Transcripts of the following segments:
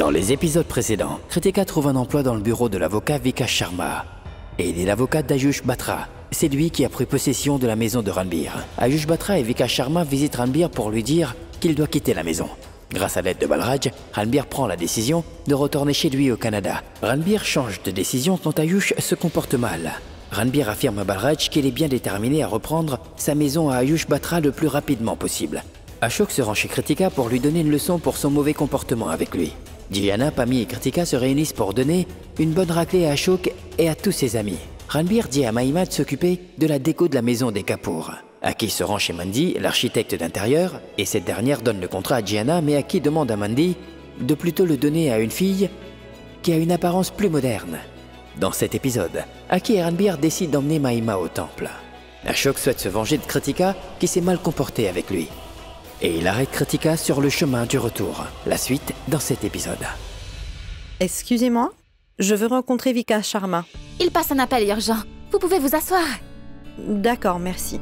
Dans les épisodes précédents, Kritika trouve un emploi dans le bureau de l'avocat Vikas Sharma. Et il est l'avocat d'Ayush Batra. C'est lui qui a pris possession de la maison de Ranbir. Ayush Batra et Vikas Sharma visitent Ranbir pour lui dire qu'il doit quitter la maison. Grâce à l'aide de Balraj, Ranbir prend la décision de retourner chez lui au Canada. Ranbir change de décision quand Ayush se comporte mal. Ranbir affirme à Balraj qu'il est bien déterminé à reprendre sa maison à Ayush Batra le plus rapidement possible. Ashok se rend chez Kritika pour lui donner une leçon pour son mauvais comportement avec lui. Gianna, Pami et Kritika se réunissent pour donner une bonne raclée à Ashok et à tous ses amis. Ranbir dit à Mahima de s'occuper de la déco de la maison des Kapoor. Aki se rend chez Mandy, l'architecte d'intérieur, et cette dernière donne le contrat à Gianna, mais Aki demande à Mandy de plutôt le donner à une fille qui a une apparence plus moderne. Dans cet épisode, Aki et Ranbir décident d'emmener Mahima au temple. Ashok souhaite se venger de Kritika qui s'est mal comporté avec lui. Et il arrête Kritika sur le chemin du retour. La suite dans cet épisode. Excusez-moi, je veux rencontrer Vikas Sharma. Il passe un appel urgent. Vous pouvez vous asseoir. D'accord, merci.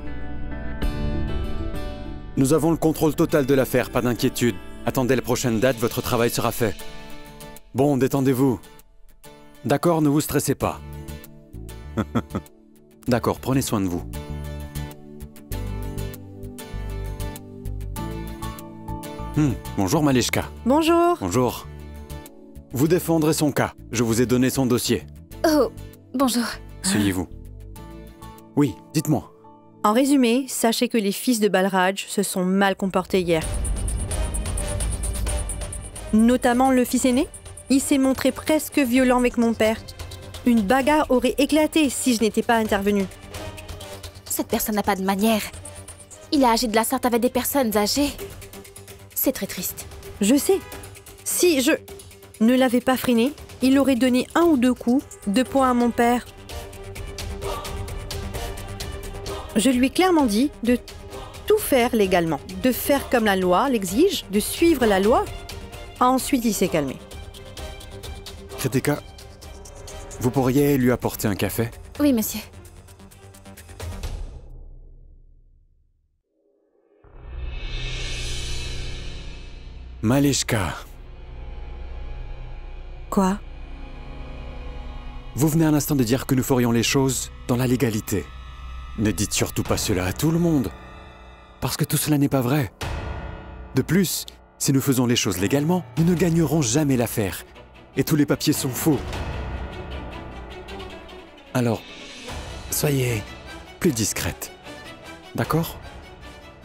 Nous avons le contrôle total de l'affaire, pas d'inquiétude. Attendez la prochaine date, votre travail sera fait. Bon, détendez-vous. D'accord, ne vous stressez pas. D'accord, prenez soin de vous. Bonjour Malishka. Bonjour. Bonjour. Vous défendrez son cas. Je vous ai donné son dossier. Oh, bonjour. Asseyez-vous. Oui, dites-moi. En résumé, sachez que les fils de Balraj se sont mal comportés hier. Notamment le fils aîné. Il s'est montré presque violent avec mon père. Une bagarre aurait éclaté si je n'étais pas intervenue. Cette personne n'a pas de manière. Il a agi de la sorte avec des personnes âgées. C'est très triste. Je sais. Si je ne l'avais pas freiné, il aurait donné 1 ou 2 coups, 2 points à mon père. Je lui ai clairement dit de tout faire légalement, de faire comme la loi l'exige, de suivre la loi. Ensuite, il s'est calmé. Kritika, vous pourriez lui apporter un café? Oui, monsieur. Malishka, Quoi? vous venez un instant de dire que nous ferions les choses dans la légalité. Ne dites surtout pas cela à tout le monde, parce que tout cela n'est pas vrai. De plus, si nous faisons les choses légalement, nous ne gagnerons jamais l'affaire, et tous les papiers sont faux. Alors, soyez plus discrète, d'accord?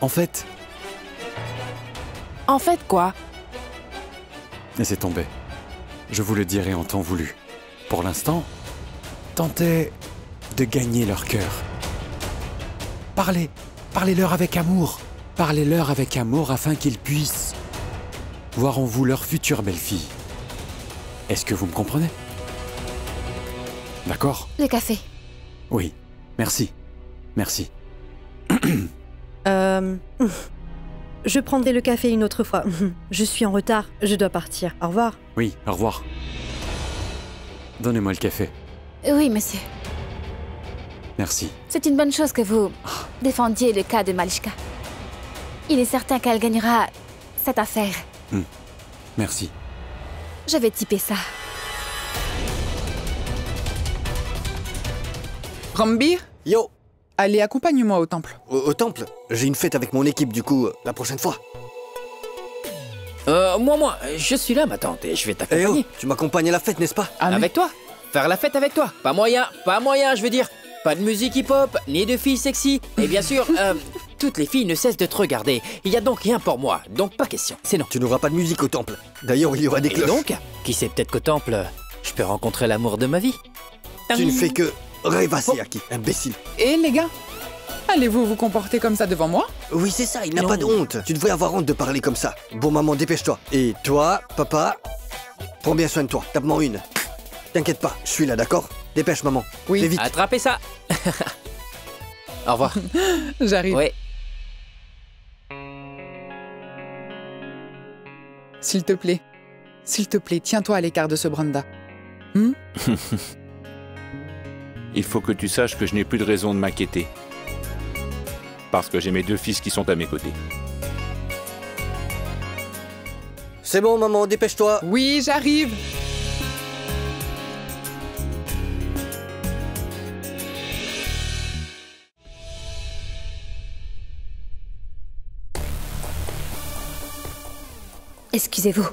En fait quoi? Laissez tomber. Je vous le dirai en temps voulu. Pour l'instant, tentez de gagner leur cœur. Parlez-leur avec amour. Parlez-leur avec amour afin qu'ils puissent voir en vous leur future belle-fille. Est-ce que vous me comprenez? D'accord? Le café. Oui, merci. Merci. Je prendrai le café une autre fois. Je suis en retard, je dois partir. Au revoir. Oui, au revoir. Donnez-moi le café. Oui, monsieur. Merci. C'est une bonne chose que vous défendiez le cas de Malishka. Il est certain qu'elle gagnera cette affaire. Merci. Je vais typer ça. Ranbir, Yo, allez, accompagne-moi au temple. au temple, j'ai une fête avec mon équipe du coup, la prochaine fois. Moi, je suis là, ma tante, et je vais Eh t'accompagner. oh, tu m'accompagnes à la fête, n'est-ce pas? Ah, mais- Avec toi? Faire la fête avec toi? Pas moyen, je veux dire. Pas de musique hip-hop, ni de filles sexy. Et bien sûr, toutes les filles ne cessent de te regarder. Il y a donc rien pour moi, donc pas question. C'est non. Tu n'auras pas de musique au temple. D'ailleurs, il y aura des Et cloches. donc, qui sait, peut-être qu'au temple, je peux rencontrer l'amour de ma vie. Tu ne fais que rêvasser, Aki, imbécile. Et les gars, allez-vous vous comporter comme ça devant moi? Oui, c'est ça, il n'a Non. pas de honte. Tu devrais avoir honte de parler comme ça. Bon, maman, dépêche-toi. Et toi, papa, prends bien soin de toi. Tape-moi une. T'inquiète pas, je suis là, d'accord? Dépêche, maman. Oui. Fais vite. Attrapez ça. Au revoir. J'arrive. Ouais. S'il te plaît, tiens-toi à l'écart de ce Branda. Il faut que tu saches que je n'ai plus de raison de m'inquiéter. Parce que j'ai mes 2 fils qui sont à mes côtés. C'est bon, maman, dépêche-toi. Oui, j'arrive. Excusez-vous.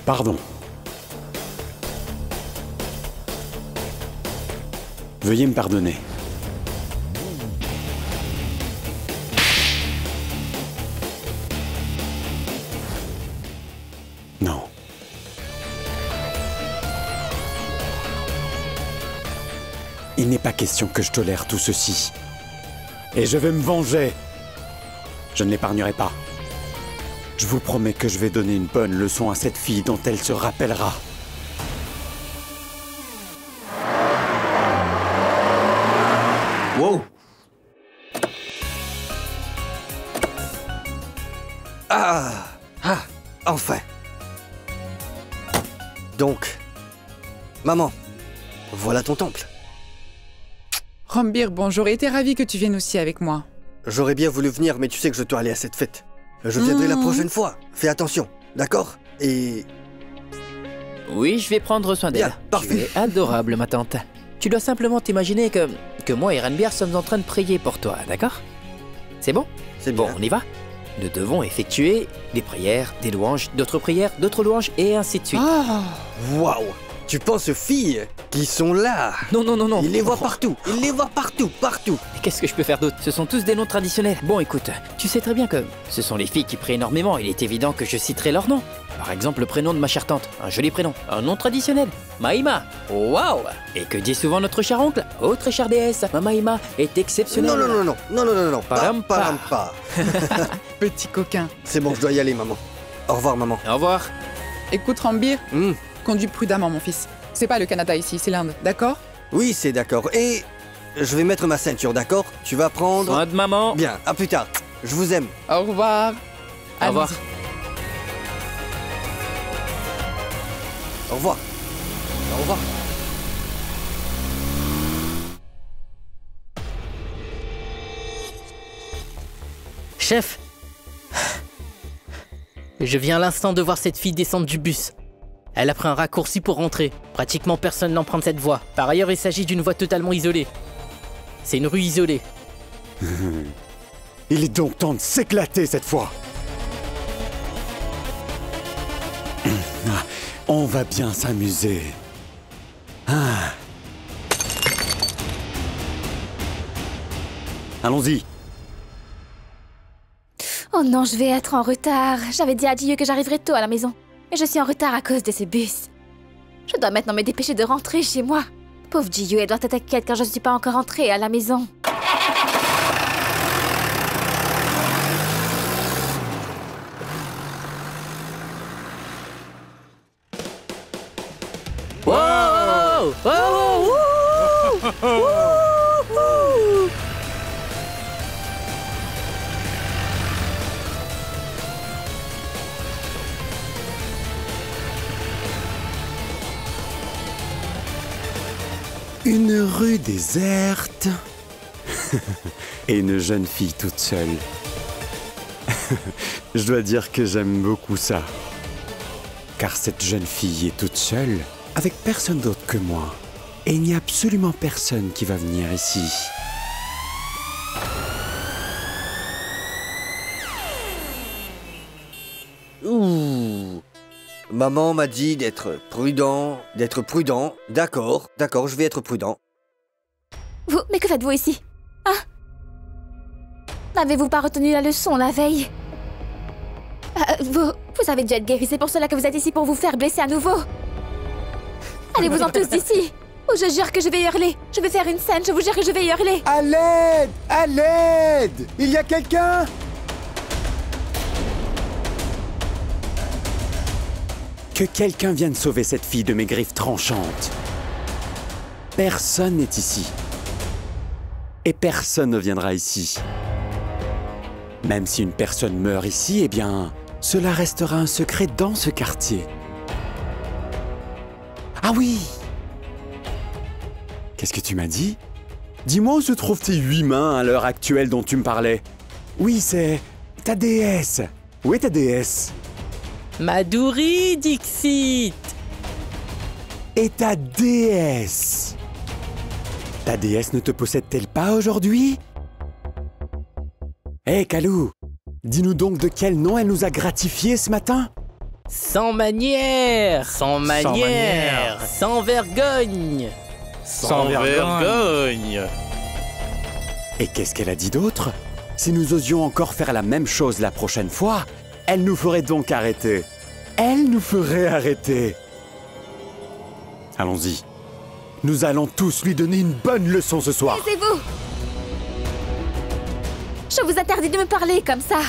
Pardon. Veuillez me pardonner. Non. Il n'est pas question que je tolère tout ceci. Et je vais me venger. Je ne l'épargnerai pas. Je vous promets que je vais donner une bonne leçon à cette fille dont elle se rappellera. Wow. Enfin. Donc, maman, voilà ton temple. Ranbir, bon, j'aurais été ravie que tu viennes aussi avec moi. J'aurais bien voulu venir, mais tu sais que je dois aller à cette fête. Je viendrai la prochaine fois. Fais attention, d'accord? Et... Oui, je vais prendre soin d'elle. Bien, parfait. Tu es adorable, ma tante. Tu dois simplement t'imaginer que moi et Ranbir sommes en train de prier pour toi, d'accord? C'est bon? C'est Bon, bien. on y va? Nous devons effectuer des prières, des louanges, d'autres louanges, et ainsi de suite. Ah, Waouh! Tu penses aux filles qui sont là? Non, non, non, non. Il les voit partout. Il les voit partout, partout. Mais qu'est-ce que je peux faire d'autre? Ce sont tous des noms traditionnels. Bon, écoute, tu sais très bien que ce sont les filles qui prient énormément. Il est évident que je citerai leur nom. Par exemple, le prénom de ma chère tante. Un joli prénom. Un nom traditionnel. Maïma. Waouh! Et que dit souvent notre cher oncle? Oh, très chère déesse, ma Maïma est exceptionnelle. Non, non, non, non, non, non, non, non, Param, pas. petit coquin. C'est bon, je dois y aller, maman. Au revoir, maman. Au revoir. Écoute, Ranbir, Hmm. conduis prudemment, mon fils. C'est pas le Canada ici, c'est l'Inde, d'accord? Oui, c'est d'accord. Et je vais mettre ma ceinture, d'accord? Tu vas prendre... Soin de maman. Bien, à plus tard. Je vous aime. Au revoir. Au revoir. Allons-y. Au revoir. Au revoir. Chef, je viens à l'instant de voir cette fille descendre du bus. Elle a pris un raccourci pour rentrer. Pratiquement personne n'emprunte cette voie. Par ailleurs, il s'agit d'une voie totalement isolée. C'est une rue isolée. Il est donc temps de s'éclater cette fois. On va bien s'amuser. Allons-y. Oh non, je vais être en retard. J'avais dit à Dieu que j'arriverais tôt à la maison. Mais je suis en retard à cause de ce bus. Je dois maintenant me dépêcher de rentrer chez moi. Pauvre Jiyu, elle doit être inquiète car je ne suis pas encore rentrée à la maison. Wow! Oh! Une rue déserte. Et une jeune fille toute seule. Je dois dire que j'aime beaucoup ça. Car cette jeune fille est toute seule, avec personne d'autre que moi. Et il n'y a absolument personne qui va venir ici. Ouh. Maman m'a dit d'être prudent, D'accord, d'accord, je vais être prudent. Mais que faites-vous ici? Hein? N'avez-vous pas retenu la leçon la veille? Vous avez dû être guéri, c'est pour cela que vous êtes ici pour vous faire blesser à nouveau. Allez-vous-en tous d'ici, ou je jure que je vais hurler. Je vais faire une scène, je vous jure que je vais hurler. À l'aide! À l'aide! Il y a quelqu'un? Que quelqu'un vienne sauver cette fille de mes griffes tranchantes. Personne n'est ici. Et personne ne viendra ici. Même si une personne meurt ici, eh bien, cela restera un secret dans ce quartier. Ah oui! Qu'est-ce que tu m'as dit? Dis-moi où se trouvent tes 8 mains à l'heure actuelle dont tu me parlais. Oui, c'est Ta déesse! Où est ta déesse? Madhuri Dixit. Et ta déesse? Ta déesse ne te possède-t-elle pas aujourd'hui? Hé, Kalou! Dis-nous donc de quel nom elle nous a gratifié ce matin? Sans manière. Sans manière. Sans vergogne. Sans vergogne. Et qu'est-ce qu'elle a dit d'autre? Si nous osions encore faire la même chose la prochaine fois, elle nous ferait donc arrêter. Elle nous ferait arrêter. Allons-y. Nous allons tous lui donner une bonne leçon ce soir. Taisez-vous! Je vous interdis de me parler comme ça.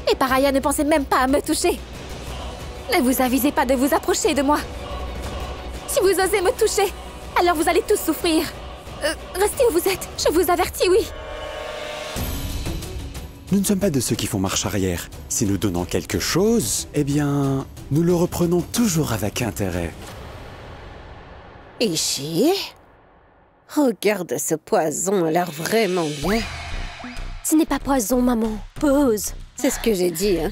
Et par ailleurs, ne pensez même pas à me toucher. Ne vous avisez pas de vous approcher de moi. Si vous osez me toucher, alors vous allez tous souffrir. Restez où vous êtes, je vous avertis, oui. Nous ne sommes pas de ceux qui font marche arrière. Si nous donnons quelque chose, eh bien, nous le reprenons toujours avec intérêt. Ishi, regarde ce poison, a l'air vraiment bien. Ce n'est pas poison, maman. Pause. C'est ce que j'ai dit, hein.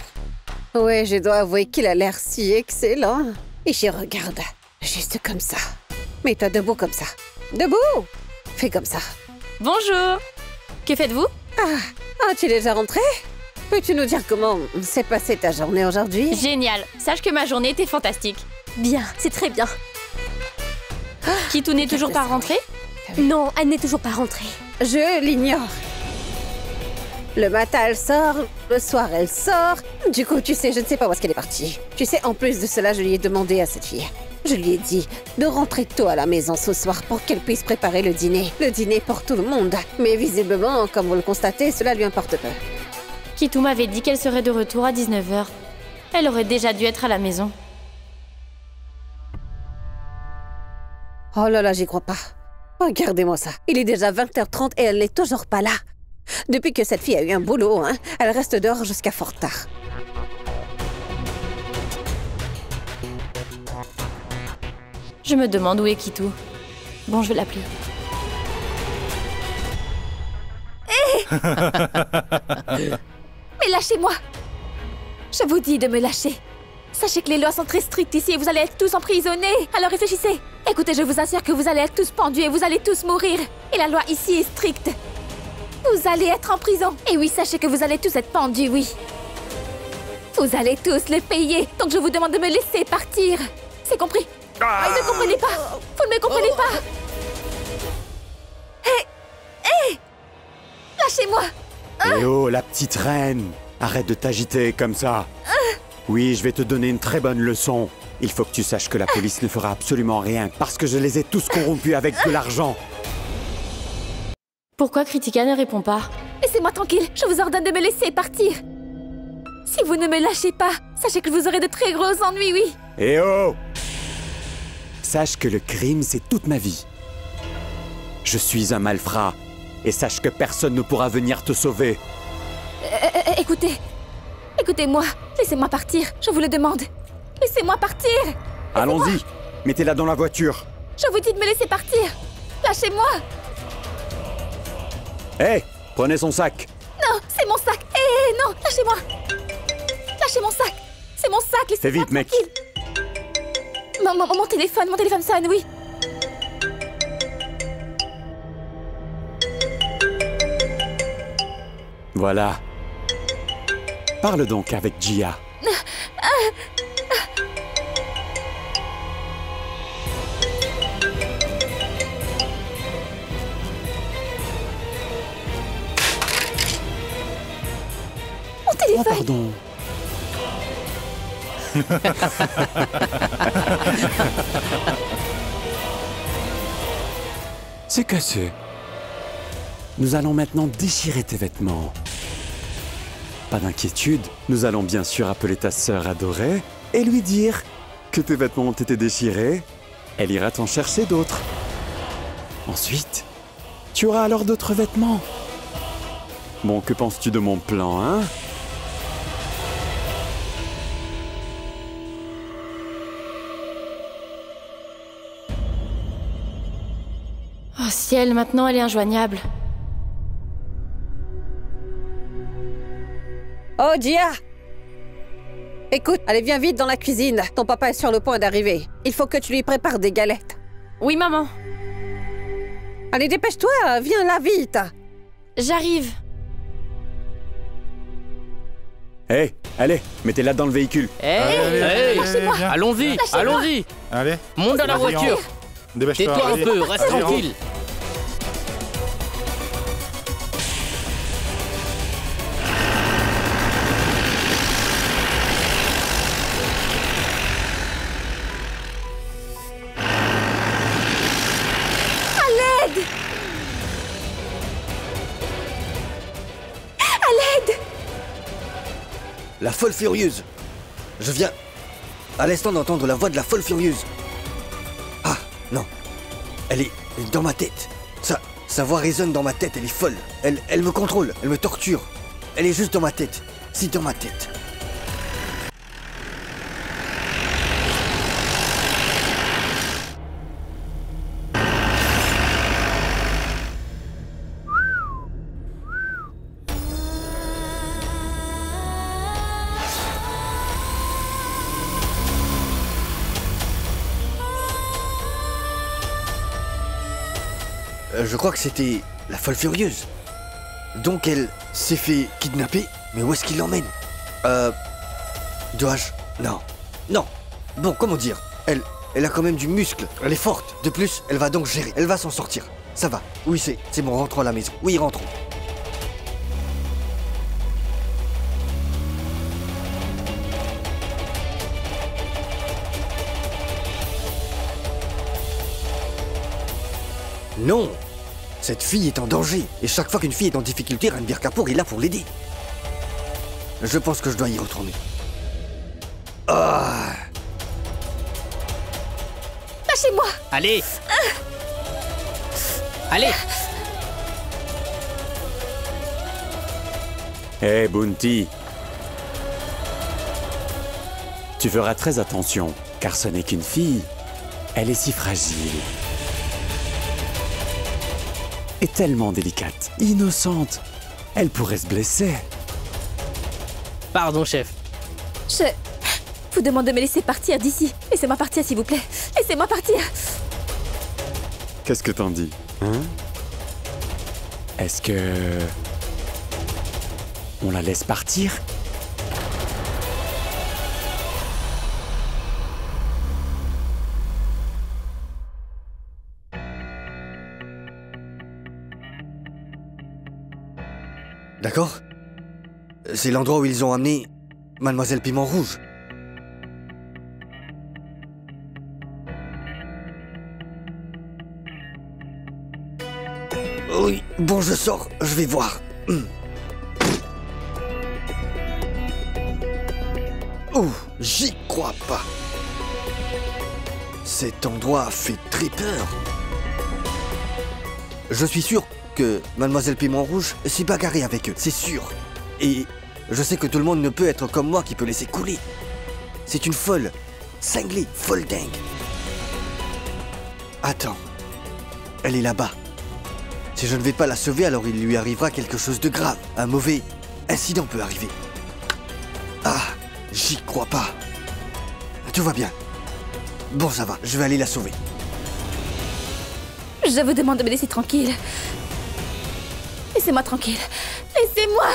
Ouais, je dois avouer qu'il a l'air si excellent. Ishi, regarde, juste comme ça. Mets-toi debout comme ça. Debout! Fais comme ça. Bonjour. Que faites-vous? Tu es déjà rentrée? Peux-tu nous dire comment s'est passée ta journée aujourd'hui? Génial. Sache que ma journée était fantastique. Bien, c'est très bien. Kitou n'est toujours pas rentrée? Non, elle n'est toujours pas rentrée. Je l'ignore. Le matin, elle sort. Le soir, elle sort. Du coup, tu sais, je ne sais pas où est-ce qu'elle est partie. Tu sais, en plus de cela, je lui ai demandé à cette fille. Je lui ai dit de rentrer tôt à la maison ce soir pour qu'elle puisse préparer le dîner. Le dîner pour tout le monde. Mais visiblement, comme vous le constatez, cela lui importe peu. Kitou m'avait dit qu'elle serait de retour à 19h. Elle aurait déjà dû être à la maison. Oh là là, j'y crois pas. Regardez-moi ça. Il est déjà 20h30 et elle n'est toujours pas là. Depuis que cette fille a eu un boulot, hein, elle reste dehors jusqu'à fort tard. Je me demande où est Kitou. Bon, je vais l'appeler. Mais lâchez-moi! Je vous dis de me lâcher. Sachez que les lois sont très strictes ici et vous allez être tous emprisonnés. Alors réfléchissez. Écoutez, je vous assure que vous allez être tous pendus et vous allez tous mourir. Et la loi ici est stricte. Vous allez être en prison. Et oui, sachez que vous allez tous être pendus, oui. Vous allez tous le payer. Donc je vous demande de me laisser partir. C'est compris? Vous ne comprenez pas. Vous ne me comprenez pas. Hé! Lâchez-moi. Eh oh, la petite reine! Arrête de t'agiter comme ça. Oui, je vais te donner une très bonne leçon. Il faut que tu saches que la police ne fera absolument rien parce que je les ai tous corrompus avec de l'argent. Pourquoi Kritika ne répond pas? Laissez-moi tranquille. Je vous ordonne de me laisser partir. Si vous ne me lâchez pas, sachez que vous aurez de très gros ennuis, oui. Eh oh! Sache que le crime, c'est toute ma vie. Je suis un malfrat. Et sache que personne ne pourra venir te sauver. Écoutez-moi. Laissez-moi partir, je vous le demande. Laissez-moi partir. Allons-y, mettez-la dans la voiture. Je vous dis de me laisser partir. Lâchez-moi. Hé, prenez son sac. Non, c'est mon sac. Non, lâchez-moi. Lâchez mon sac. C'est mon sac, laissez-moi. Fais vite, mec. Mon téléphone sonne, oui. Voilà. Parle donc avec Jia. Mon téléphone. Oh, pardon. C'est cassé. Nous allons maintenant déchirer tes vêtements. Pas d'inquiétude, nous allons bien sûr appeler ta sœur adorée et lui dire que tes vêtements ont été déchirés. Elle ira t'en chercher d'autres. Ensuite, tu auras alors d'autres vêtements. Bon, que penses-tu de mon plan, hein? Oh ciel, maintenant elle est injoignable. Oh, Gia! Écoute, allez, viens vite dans la cuisine. Ton papa est sur le point d'arriver. Il faut que tu lui prépares des galettes. Oui, maman. Allez, dépêche-toi, viens là vite. J'arrive. Hé, allez, mettez-la dans le véhicule. Allons-y, allons-y. Allez. Monte dans la voiture. Dépêche-toi. Tais-toi un allez. peu, reste Allez, tranquille. La folle furieuse. Je viens à l'instant d'entendre la voix de la folle furieuse. Ah, non. Elle est dans ma tête. Sa voix résonne dans ma tête, elle est folle. Elle me contrôle, elle me torture. Elle est juste dans ma tête. C'est dans ma tête. Je crois que c'était la folle furieuse. Donc elle s'est fait kidnapper. Mais où est-ce qu'il l'emmène? Dois-je? Non. Non. Bon, comment dire? Elle a quand même du muscle. Elle est forte. De plus, elle va donc gérer. Elle va s'en sortir. Ça va. Oui, c'est bon, rentrons à la maison. Oui, rentrons. Non! Cette fille est en danger, et chaque fois qu'une fille est en difficulté, Ranbir Kapoor est là pour l'aider. Je pense que je dois y retourner. Ah! Lâchez-moi! Allez! Allez! Hé, Bounty. Tu feras très attention, car ce n'est qu'une fille. Elle est si fragile. Et tellement délicate, innocente. Elle pourrait se blesser. Pardon, chef. Je vous demande de me laisser partir d'ici. Laissez-moi partir, s'il vous plaît. Laissez-moi partir. Qu'est-ce que t'en dis, hein? Est-ce que... on la laisse partir? D'accord? C'est l'endroit où ils ont amené Mademoiselle Piment Rouge. Oui, bon, je sors, je vais voir. Oh, j'y crois pas. Cet endroit fait très peur. Je suis sûr que Mademoiselle Piment Rouge s'est bagarrée avec eux, c'est sûr. Et je sais que tout le monde ne peut être comme moi qui peut laisser couler. C'est une folle, cinglée, folle dingue. Attends, elle est là-bas. Si je ne vais pas la sauver, alors il lui arrivera quelque chose de grave. Un mauvais incident peut arriver. Ah, j'y crois pas. Tout va bien. Bon, ça va, je vais aller la sauver. Je vous demande de me laisser tranquille. Laissez-moi tranquille. Laissez-moi!